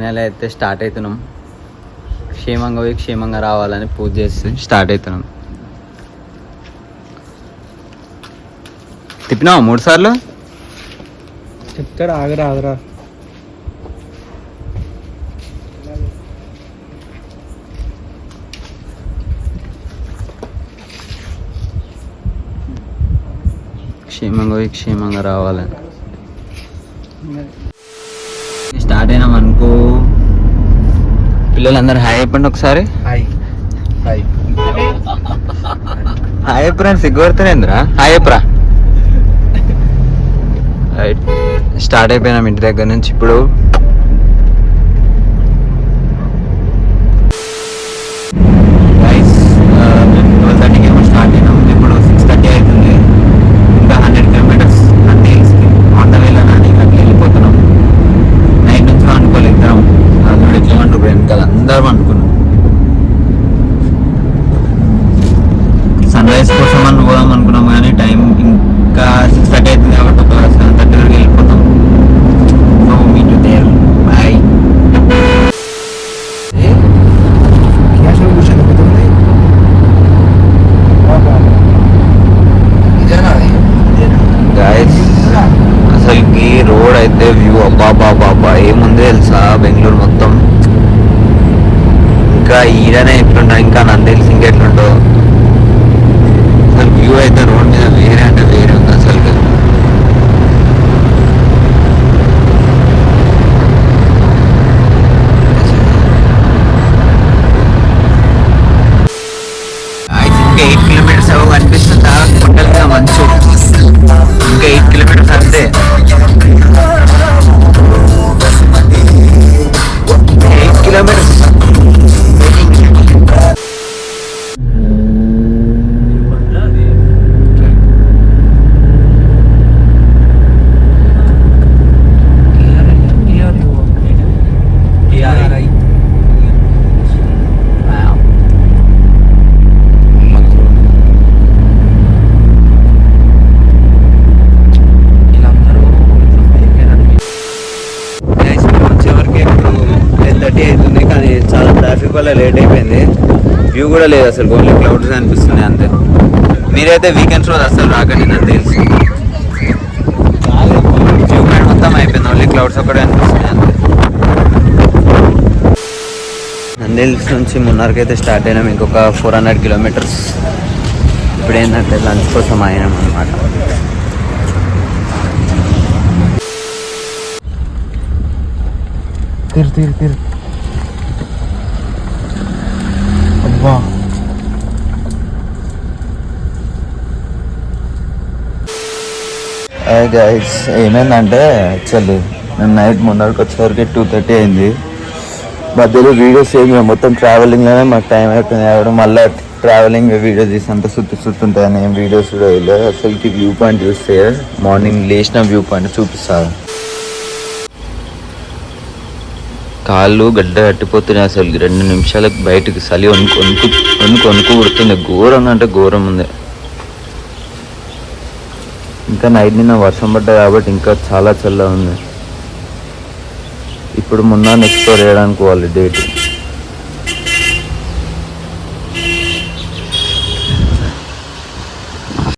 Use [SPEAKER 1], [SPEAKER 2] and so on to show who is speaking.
[SPEAKER 1] నెల అయితే స్టార్ట్ అవుతున్నాం. క్షేమంగా పోయి క్షేమంగా రావాలని పూజ చేసి స్టార్ట్ అవుతున్నాం. తిప్పినావా 3 సార్లు?
[SPEAKER 2] చెప్తాడు ఆగరా ఆగరా.
[SPEAKER 1] క్షేమంగా పోయి క్షేమంగా రావాలని స్టార్ట్ అయినాం అనుకో. పిల్లలందరూ హాయ్ చెప్పండి ఒకసారి.
[SPEAKER 2] హాయ్ హాయ్
[SPEAKER 1] హాయ్ చెప్పరా, సిగ్గుపడుతున్నా. హాయ్ చెప్పరా. రైట్, స్టార్ట్ అయిపోయినాం ఇంటి దగ్గర నుంచి. ఇప్పుడు గైస్ మేము 12:30కి ఏమో స్టార్ట్ అయినాం. ఇప్పుడు 6:30 అవుతుంది. ఇంకా 100 కిలోమీటర్స్ అంటే ఆన్ ద వేలో నాని అట్లా వెళ్ళిపోతున్నాం. నైట్ నుంచి అనుకోలేదు ఇద్దరం. అందులో ఎట్లా అంటారు వెనకాల అందరం అనుకున్నాం. సన్ రైజ్ కోసం అని పోదాం అనుకున్నాం కానీ టైం ఇంకా 6:30 అవుతుంది కాబట్టి ఒక 7:30 వరకు వెళ్ళిపోతాం. So meet there. Bye. Guys అసలుకి రోడ్ అయితే వ్యూ అబ్బా ఏముంది తెలుసా, బెంగళూరు మొత్తం. ఇంకా ఈడనే ఎట్లుంటా, ఇంకా నాకు తెలిసి ఇంకెట్లుంటో. అసలు వ్యూ అయితే రోడ్ మీద వేరే అంటే వేరే ఉంది అసలు. ఇంకా 8 కిలోమీటర్స్ ఏవో కనిపిస్తుందా కొండలుగా మంచు. ఇంకా 8 కిలోమీటర్స్ అంతే. 8 కిలోమీటర్స్. అవుతుంది కానీ చాలా ట్రాఫిక్ వల్ల లేట్ అయిపోయింది. వ్యూ కూడా లేదు అసలు, ఓన్లీ క్లౌడ్స్ అనిపిస్తున్నాయి అంతే. మీరైతే వీకెండ్స్ రోజు అసలు రాకండి, నాకు తెలిసి. వ్యూ పాయింట్ మొత్తం అయిపోయింది, ఓన్లీ క్లౌడ్స్ ఒక్కడే అనిపిస్తున్నాయి అంతే. నందిల్స్ నుంచి మున్నార్కి అయితే స్టార్ట్ అయినాం. ఇంకొక 400 కిలోమీటర్స్. ఇప్పుడు ఏంటంటే లంచ్ కోసం అయినాం అన్నమాట.
[SPEAKER 2] తిరు అబ్బా.
[SPEAKER 1] గైస్ ఏమైందంటే యాక్చువల్లీ మేము నైట్ మున్నార్కి వచ్చేసరికి 2:30 అయింది. మధ్యలో వీడియోస్ ఏమి మొత్తం ట్రావెలింగ్లోనే మాకు టైం అయిపోయింది. కాబట్టి మళ్ళీ ట్రావెలింగ్ వీడియో తీసి అంత సుత్తుంటాయని ఏం వీడియోస్ కూడా వెళ్ళలేదు. అసలుకి వ్యూ పాయింట్ చూస్తే మార్నింగ్ లేచిన వ్యూ పాయింట్ చూపిస్తారు. కాళ్ళు గడ్డ కట్టిపోతున్నాయి అసలు. 2 నిమిషాలకు బయటకు చలి వణుకు పుడుతుంది. ఘోరంగా అంటే ఘోరం ఉంది. ఇంకా నైట్ నిన్న వర్షం పడ్డా కాబట్టి ఇంకా చాలా చల్లగా ఉంది. ఇప్పుడు మొన్న ఎక్స్ప్లోర్ చేయడానికి పోవాలి డేట్.